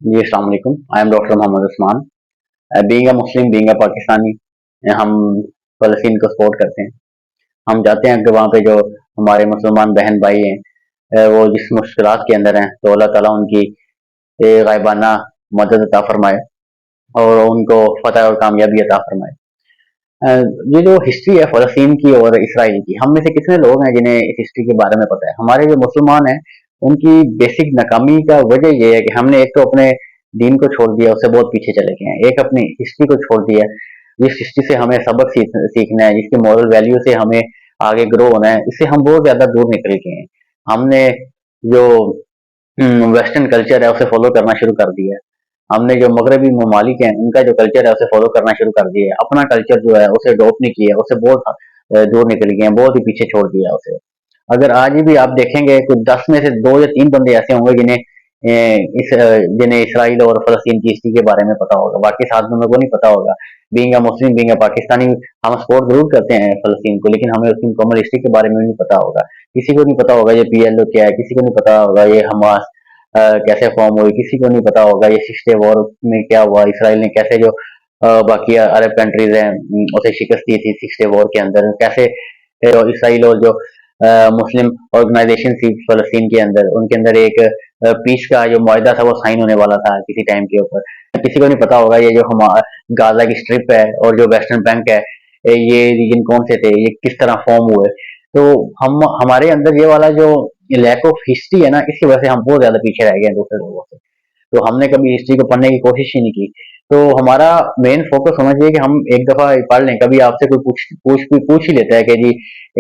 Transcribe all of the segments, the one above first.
जी, अस्सलाम वालेकुम। I am doctor Mohammad Usman. Being a Muslim, being a Pakistani, हम फ़लस्तीन को सपोर्ट करते हैं। हम चाहते हैं कि वहाँ पे जो हमारे मुसलमान बहन भाई हैं, वो जिस मुश्किलात के अंदर हैं, तो अल्लाह ताला उनकी गायबाना मदद अता फरमाए और उनको फ़तह और कामयाबी अता फरमाए। अ, ये जो हिस्ट्री है फ़लस्तीन की और इसराइल की, हम में से कितने लोग हैं जिन्हें इस हिस्ट्री के बारे में पता है? हमारे जो मुसलमान हैं, उनकी बेसिक नाकामी का वजह ये है कि हमने एक तो अपने दीन को छोड़ दिया, उससे बहुत पीछे चले गए हैं। एक अपनी हिस्ट्री को छोड़ दिया, जिस हिस्ट्री से हमें सबक सीखना है, जिसके मॉरल वैल्यू से हमें आगे ग्रो होना है, इससे हम बहुत ज़्यादा दूर निकल गए हैं। हमने जो वेस्टर्न कल्चर है, उसे फ़ॉलो करना शुरू कर दिया है। हमने जो मगरबी ममालिक हैं, उनका जो कल्चर है, उसे फ़ॉलो करना शुरू कर दिया है। अपना कल्चर जो है, उसे अडॉप्ट नहीं किया, उससे बहुत दूर निकल गए हैं, बहुत ही पीछे छोड़ दिया उसे। अगर आज भी आप देखेंगे तो 10 में से 2 या 3 बंदे ऐसे होंगे जिन्हें इसराइल और फ़लस्तीन की हिस्ट्री के बारे में पता होगा, बाकी 7 बंदों को नहीं पता होगा। Being a Muslim, being a Pakistani, हम सपोर्ट ज़रूर करते हैं फ़लस्तीन को, लेकिन हमें उसकी मुकम्मल हिस्ट्री के बारे में नहीं पता होगा। किसी को नहीं पता होगा ये पीएलओ क्या है, किसी को नहीं पता होगा ये हमास कैसे फॉर्म हुई, किसी को नहीं पता होगा ये 6 डे वॉर में क्या हुआ, इसराइल ने कैसे जो बाकी अरब कंट्रीज़ हैं उसे शिकस्त दी थी 6 डे वॉर के अंदर, कैसे इसराइल और जो मुस्लिम ऑर्गेनाइजेशन थी फ़लस्तीन के अंदर, उनके अंदर एक पीस का जो मुआहदा था वो साइन होने वाला था किसी टाइम के ऊपर। किसी को नहीं पता होगा ये जो गाज़ा की स्ट्रिप है और जो वेस्टर्न बैंक है, ये रीजन कौन से थे, ये किस तरह फॉर्म हुए। तो हम हमारे अंदर ये वाला जो लैक ऑफ हिस्ट्री है ना, इसकी वजह से हम बहुत ज़्यादा पीछे रह गए हैं दूसरे लोगों से। तो हमने कभी हिस्ट्री को पढ़ने की कोशिश ही नहीं की। तो हमारा मेन फोकस होना चाहिए कि हम एक दफ़ा पढ़ लें। कभी आपसे कोई पूछ ही लेता है कि जी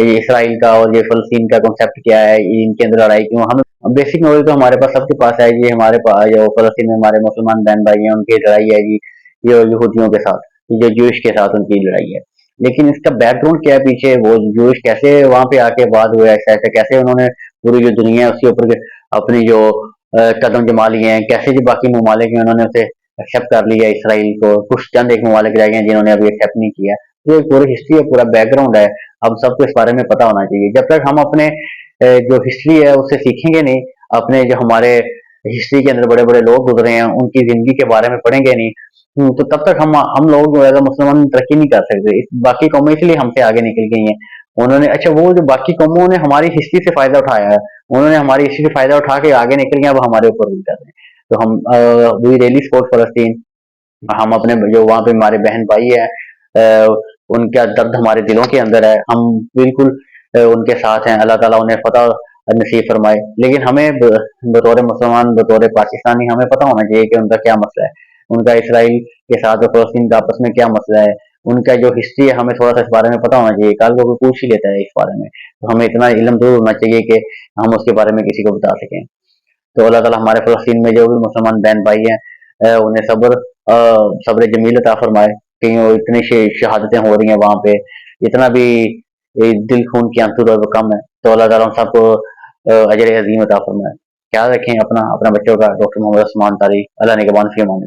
ये इसराइल का और ये फ़लस्तीन का कॉन्सेप्ट क्या है, इनके अंदर लड़ाई क्यों? हमें बेसिक नॉलेज तो हमारे पास सबके पास है जी, हमारे पास जो फ़लस्तीन में हमारे मुसलमान बहन भाई हैं, उनकी लड़ाई है जी, ये यहूदियों के साथ, जो ज्यूइश के साथ उनकी लड़ाई है। लेकिन इसका बैकग्राउंड क्या है पीछे, वो ज्यूइश कैसे वहाँ पे आके आबाद हुए, ऐसे-ऐसे कैसे उन्होंने पूरी जो दुनिया है उसके ऊपर अपनी जो कदम जमा लिए हैं, कैसे जो बाकी ममालिक हैं उन्होंने उसे एक्सेप्ट कर लिया इसराइल को, कुछ चंद एक ममालिक रह गए हैं जिन्होंने अभी एक्सेप्ट नहीं किया। तो ये पूरी हिस्ट्री है, पूरा बैकग्राउंड है, हम सबको इस बारे में पता होना चाहिए। जब तक हम अपने जो हिस्ट्री है उससे सीखेंगे नहीं, अपने जो हमारे हिस्ट्री के अंदर बड़े-बड़े लोग गुजरे हैं, उनकी ज़िंदगी के बारे में पढ़ेंगे नहीं, तो तब तक हम लोग जो है मुसलमान तरक्की नहीं कर सकते। बाकी कौमें इसलिए हमसे आगे निकल गई हैं। उन्होंने अच्छा वो जो बाकी कौमों ने हमारी हिस्ट्री से फ़ायदा उठाया है, उन्होंने हमारी हिस्ट्री से फ़ायदा उठा के आगे निकल गए, अब हमारे ऊपर रूल कर रहे हैं। तो हम वी रियली सपोर्ट फ़लस्तीन। हम अपने जो वहाँ पे हमारे बहन भाई हैं, उनका दर्द हमारे दिलों के अंदर है, हम बिल्कुल उनके साथ हैं। अल्लाह ताला उन्हें फ़तह नसीब फरमाए। लेकिन हमें बतौर मुसलमान, बतौर पाकिस्तानी हमें पता होना चाहिए कि उनका क्या मसला है, उनका इसराइल के साथ और फ़लस्तीन का आपस में क्या मसला है, उनका जो हिस्ट्री है हमें थोड़ा सा इस बारे में पता होना चाहिए। कल को कोई पूछ ही लेता है इस बारे में, तो हमें इतना इल्म जरूर होना चाहिए कि हम उसके बारे में किसी को बता सकें। तो अल्लाह ताला हमारे फ़लस्तीन में जो भी मुसलमान बहन भाई हैं, उन्हें सब्र जमील अता फरमाए कि वो इतनी शहादतें हो रही हैं वहाँ पे, इतना भी दिल खून की आंसू तो कम है। तो अल्लाह ताला हम सबको अजर अजीम अता फरमाए। ख्याल रखें अपना, अपने बच्चों का। डॉक्टर मोहम्मद उस्मान तारिक, अल्लाह ने के बान फी अमान।